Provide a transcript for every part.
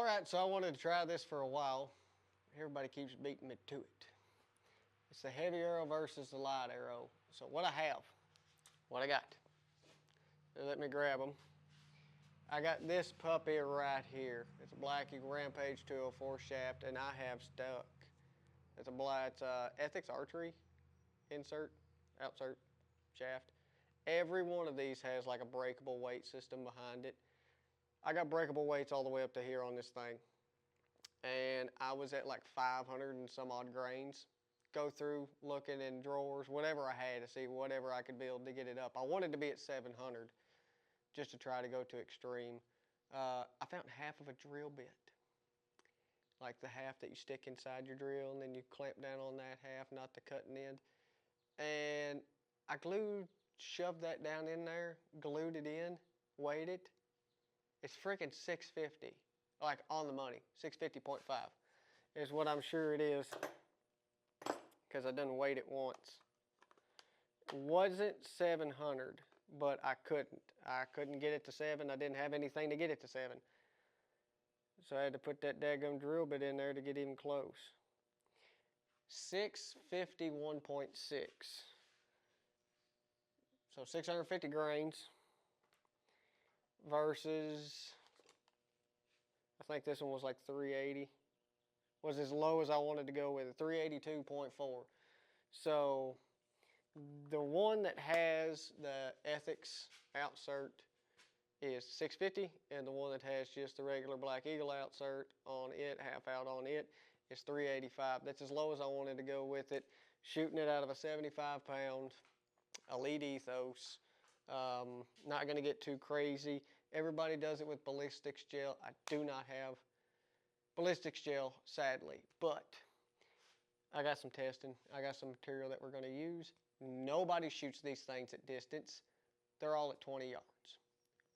All right, so I wanted to try this for a while. Everybody keeps beating me to it. It's the heavy arrow versus the light arrow. So what I got. Let me grab them. I got this puppy right here. It's a Blackie Rampage 204 shaft, and I have stuck. It's a Ethics Archery outsert shaft. Every one of these has like a breakable weight system behind it. I got breakable weights all the way up to here on this thing. And I was at like 500 and some odd grains. Go through looking in drawers, whatever I had to see whatever I could build to get it up. I wanted to be at 700 just to try to go to extreme. I found half of a drill bit. Like the half that you stick inside your drill and then you clamp down on that half, not the cutting end. And I shoved that down in there, glued it in, weighed it. It's freaking 650, like on the money, 650.5 is what I'm sure it is because I done weighed it once. It wasn't 700, but I couldn't get it to 7. I didn't have anything to get it to 7. So I had to put that daggum drill bit in there to get even close. 651.6. So 650 grains versus, I think this one was like 380. Was as low as I wanted to go with it, 382.4. So the one that has the Ethics outsert is 650, and the one that has just the regular Black Eagle outsert on it, half out on it, is 385. That's as low as I wanted to go with it. Shooting it out of a 75-pound Elite Ethos. Not going to get too crazy. Everybody does it with ballistics gel. I do not have ballistics gel, sadly, but I got some testing. I got some material that we're going to use. Nobody shoots these things at distance. They're all at 20 yards.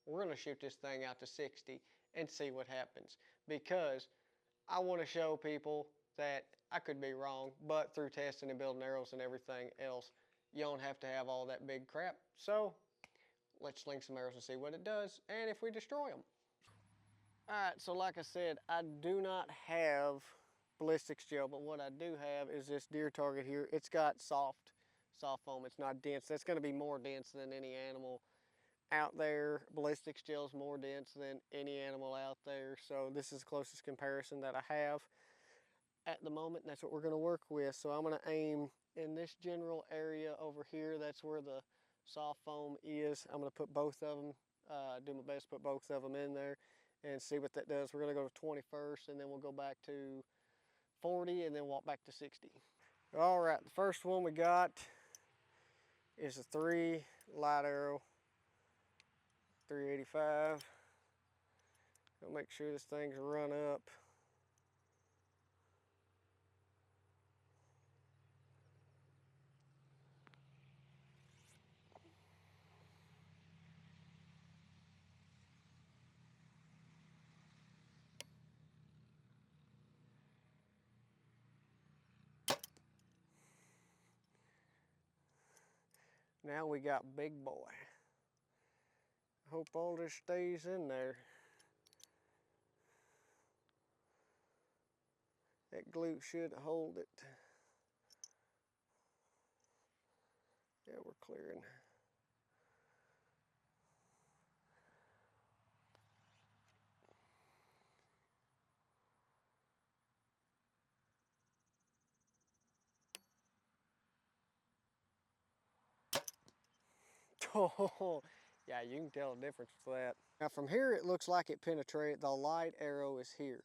We're going to shoot this thing out to 60 and see what happens, because I want to show people that I could be wrong, but through testing and building arrows and everything else, you don't have to have all that big crap. So let's sling some arrows and see what it does and if we destroy them. All right, so like I said, I do not have ballistics gel, but what I do have is this deer target here. It's got soft foam. It's not dense. That's going to be more dense than any animal out there. Ballistics gel is more dense than any animal out there. So this is the closest comparison that I have at the moment, and that's what we're going to work with. So I'm going to aim in this general area over here. That's where the soft foam is. I'm going to put both of them, do my best to put both of them in there and see what that does. We're going to go to 20 first, and then we'll go back to 40 and then walk back to 60. All right, the first one we got is a 3 light arrow, 385. I'll make sure this thing's run up. Now we got big boy. Hope all this stays in there. That glue should hold it. Yeah, we're clearing. Oh, yeah, you can tell the difference with that. Now from here it looks like it penetrated. The light arrow is here,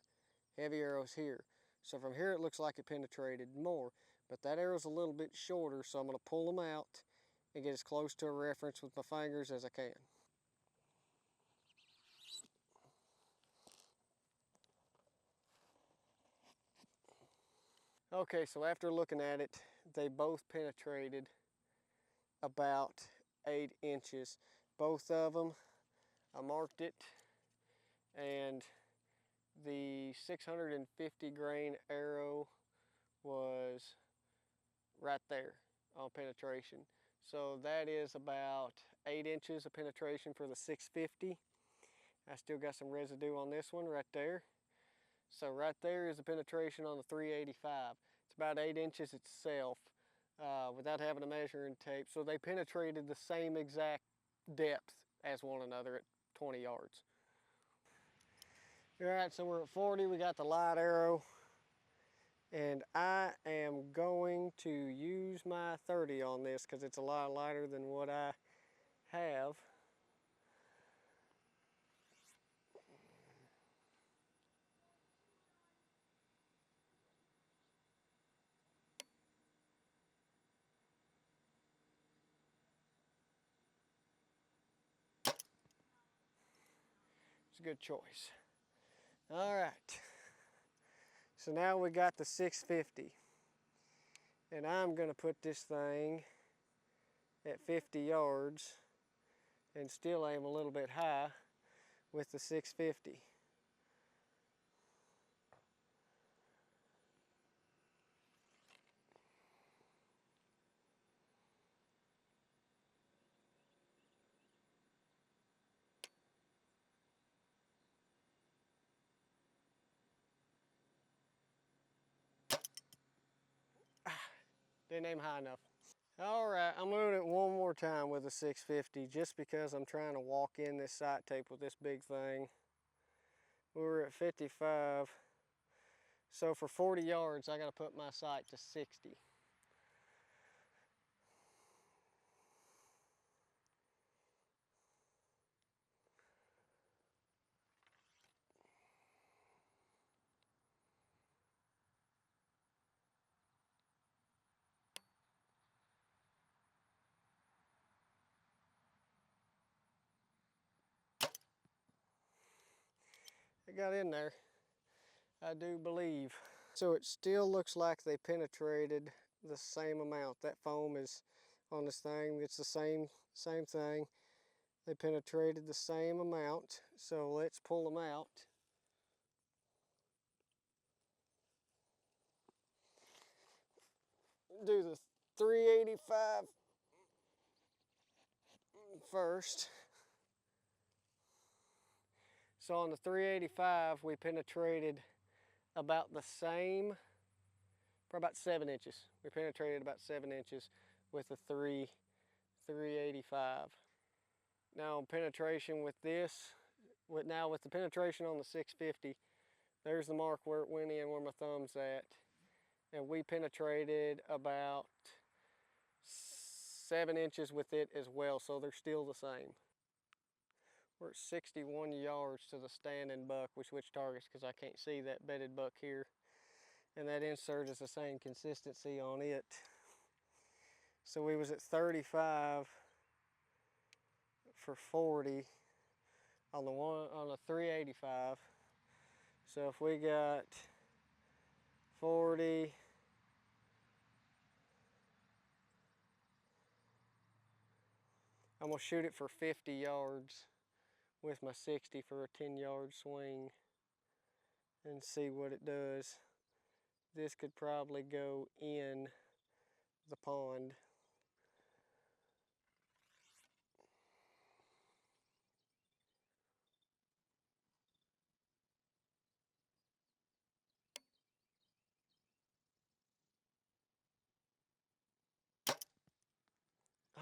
heavy arrow is here. So from here it looks like it penetrated more, but that arrow's a little bit shorter, so I'm going to pull them out and get as close to a reference with my fingers as I can. Okay, so after looking at it, they both penetrated about 8 inches. Both of them, I marked it, and the 650 grain arrow was right there on penetration. So that is about 8 inches of penetration for the 650. I still got some residue on this one right there. So right there is the penetration on the 385. It's about 8 inches itself without having a measuring tape. So they penetrated the same exact depth as one another at 20 yards. All right, so we're at 40. We got the light arrow. And I am going to use my 30 on this because it's a lot lighter than what I have. It's a good choice. All right. So now we got the 650. And I'm going to put this thing at 50 yards and still aim a little bit high with the 650. Didn't aim high enough. All right, I'm moving it one more time with a 650 just because I'm trying to walk in this sight tape with this big thing. We were at 55. So for 40 yards, I got to put my sight to 60. It got in there, I do believe. So it still looks like they penetrated the same amount. That foam is on this thing, it's the same thing. They penetrated the same amount. So let's pull them out. Do the 385 first. So on the 385, we penetrated about the same, for about 7 inches. We penetrated about 7 inches with the 385. Now penetration with this, with the penetration on the 650, there's the mark where it went in, where my thumb's at. And we penetrated about 7 inches with it as well, so they're still the same. We're at 61 yards to the standing buck. We switched targets because I can't see that bedded buck here. And that insert is the same consistency on it. So we was at 35 for 40 on the 385. So if we got 40, I'm gonna shoot it for 50 yards with my 60 for a 10-yard swing and see what it does. This could probably go in the pond.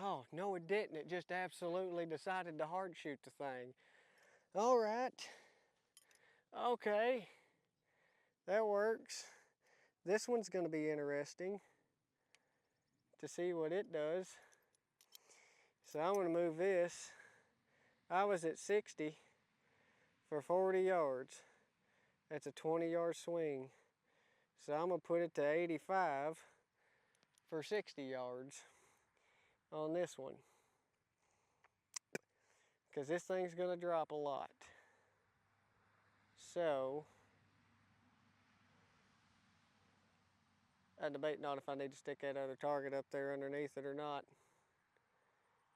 Oh, no it didn't. It just absolutely decided to hard shoot the thing. All right. Okay. That works. This one's going to be interesting to see what it does. So I'm going to move this. I was at 60 for 40 yards. That's a 20-yard swing. So I'm going to put it to 85 for 60 yards on this one. Because this thing's going to drop a lot. So I debate not if I need to stick that other target up there underneath it or not.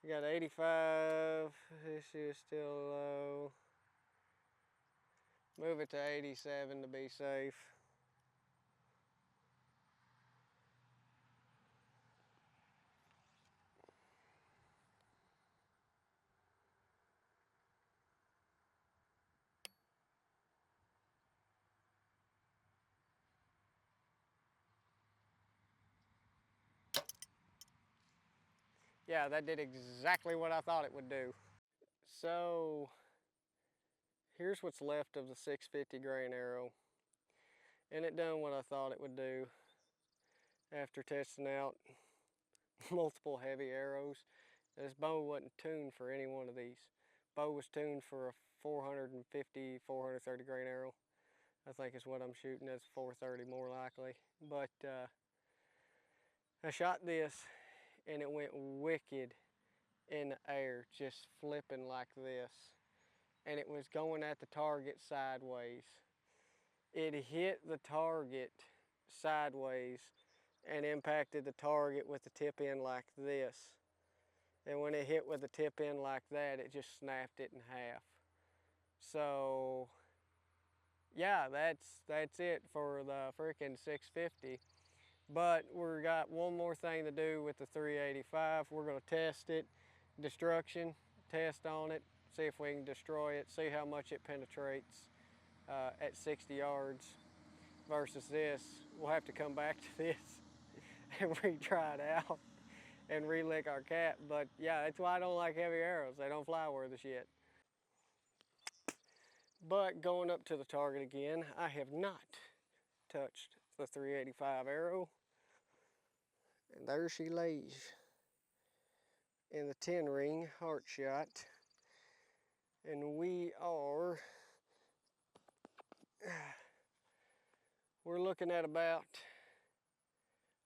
We got 85. This is still low. Move it to 87 to be safe. Yeah, that did exactly what I thought it would do. So here's what's left of the 650 grain arrow. And it done what I thought it would do after testing out multiple heavy arrows. This bow wasn't tuned for any one of these. Bow was tuned for a 450, 430 grain arrow. I think is what I'm shooting. That's 430 more likely. But I shot this and it went wicked in the air, just flipping like this. And it was going at the target sideways. It hit the target sideways and impacted the target with the tip end like this. And when it hit with the tip end like that, it just snapped it in half. So yeah, that's it for the freaking 650. But we got one more thing to do with the 385. We're gonna test it, destruction, test on it, see if we can destroy it, see how much it penetrates at 60 yards versus this. We'll have to come back to this and retry it out and relick our cap. But yeah, that's why I don't like heavy arrows. They don't fly worth a shit. But going up to the target again, I have not touched the 385 arrow. And there she lays in the 10 ring heart shot. And we're looking at about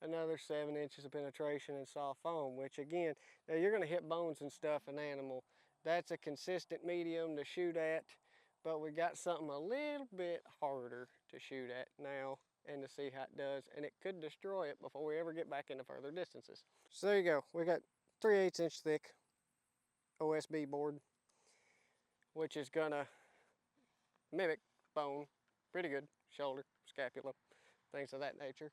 another 7 inches of penetration in soft foam, which again, now you're gonna hit bones and stuff in animal. That's a consistent medium to shoot at, but we got something a little bit harder to shoot at now and to see how it does, and it could destroy it before we ever get back into further distances. So there you go. We got 3/8 inch thick OSB board, which is gonna mimic bone pretty good, shoulder, scapula, things of that nature.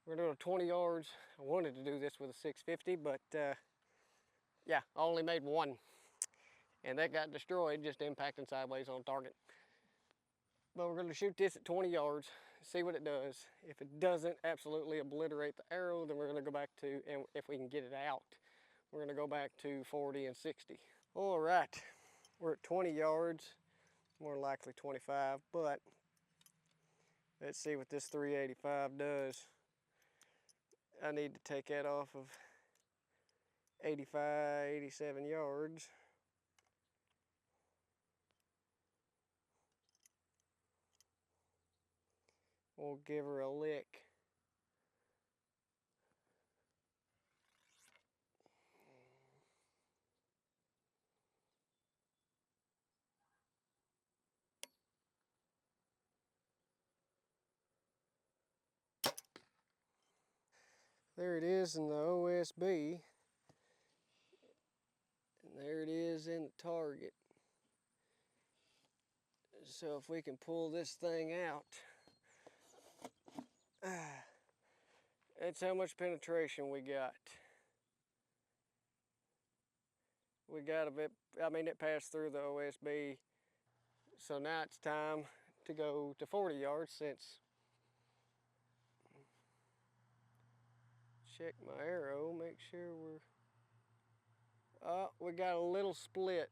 We're doing 20 yards. I wanted to do this with a 650, but yeah, I only made one. And that got destroyed just impacting sideways on target. But we're gonna shoot this at 20 yards, see what it does. If it doesn't absolutely obliterate the arrow, then we're gonna go back to, and if we can get it out, we're gonna go back to 40 and 60. All right, we're at 20 yards, more likely 25, but let's see what this 385 does. I need to take that off of 85, 87 yards. We'll give her a lick. There it is in the OSB. And there it is in the target. So if we can pull this thing out, that's how much penetration we got. We got a bit, I mean, it passed through the OSB. So now it's time to go to 40 yards since, check my arrow, make sure we got a little split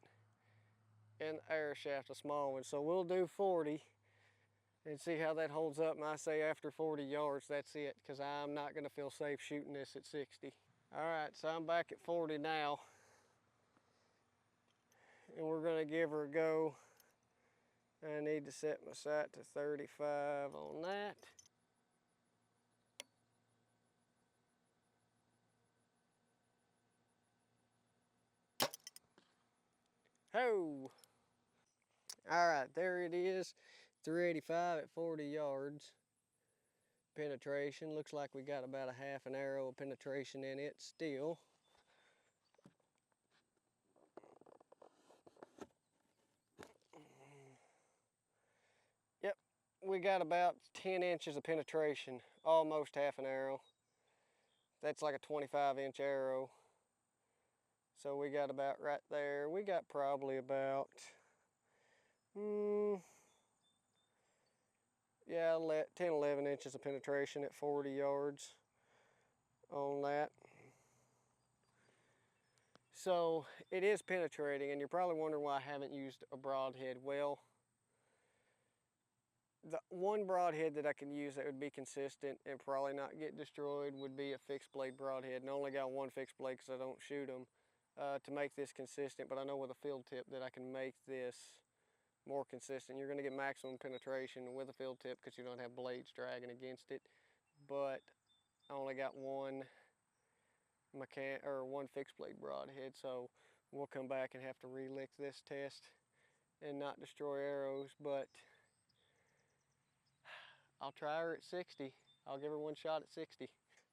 in the air shaft, a small one. So we'll do 40 and see how that holds up. And I say after 40 yards, that's it, because I'm not gonna feel safe shooting this at 60. All right, so I'm back at 40 now. And we're gonna give her a go. I need to set my sight to 35 on that. Ho! All right, there it is, 385 at 40 yards. Penetration, looks like we got about a half an arrow of penetration in it still. Yep, we got about 10 inches of penetration, almost half an arrow. That's like a 25-inch arrow. So we got about right there. We got probably about, yeah, 10, 11 inches of penetration at 40 yards on that. So it is penetrating, and you're probably wondering why I haven't used a broadhead. Well, the one broadhead that I can use that would be consistent and probably not get destroyed would be a fixed blade broadhead. And I only got one fixed blade because I don't shoot them to make this consistent, but I know with a field tip that I can make this more consistent. You're going to get maximum penetration with a field tip because you don't have blades dragging against it. But I only got one one fixed blade broadhead, so we'll come back and have to relick this test and not destroy arrows. But I'll try her at 60. I'll give her one shot at 60.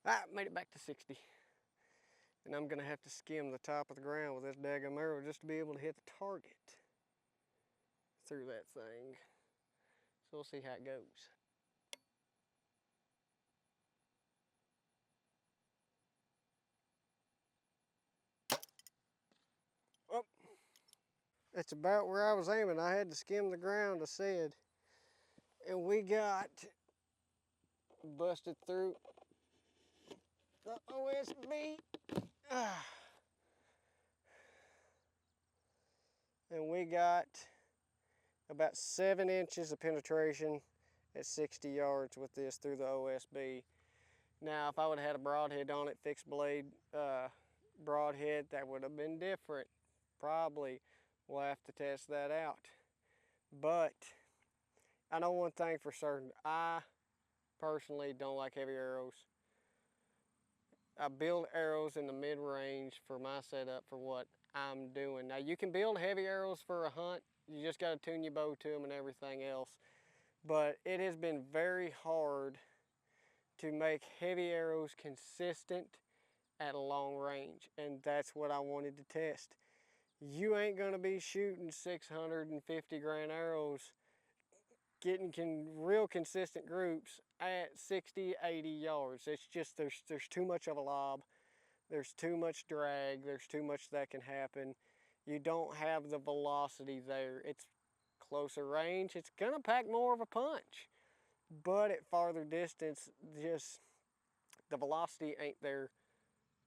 Ah, made it back to 60. And I'm gonna have to skim the top of the ground with this daggum arrow just to be able to hit the target through that thing. So we'll see how it goes. Oh, that's about where I was aiming. I had to skim the ground, I said. And we got busted through the OSB. And we got about 7 inches of penetration at 60 yards with this through the OSB. Now, if I would have had a broadhead on it, fixed blade broadhead, that would have been different. Probably. We'll have to test that out. But I know one thing for certain. I personally don't like heavy arrows. I build arrows in the mid-range for my setup for what I'm doing. Now, you can build heavy arrows for a hunt. You just got to tune your bow to them and everything else. But it has been very hard to make heavy arrows consistent at a long range, and that's what I wanted to test. You ain't gonna be shooting 650 grain arrows getting real consistent groups at 60, 80 yards. It's just there's too much of a lob, there's too much drag, there's too much that can happen. You don't have the velocity there. It's closer range, it's gonna pack more of a punch, but at farther distance, just the velocity ain't there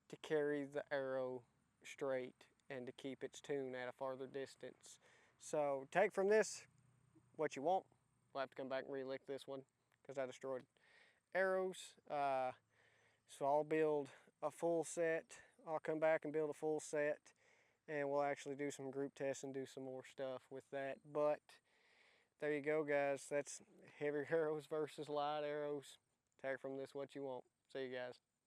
to carry the arrow straight and to keep its tune at a farther distance. So take from this what you want. We'll have to come back and relick this one because I destroyed arrows. So I'll build a full set. I'll come back and build a full set, and we'll actually do some group tests and do some more stuff with that. But there you go, guys. That's heavy arrows versus light arrows. Take from this what you want. See you guys.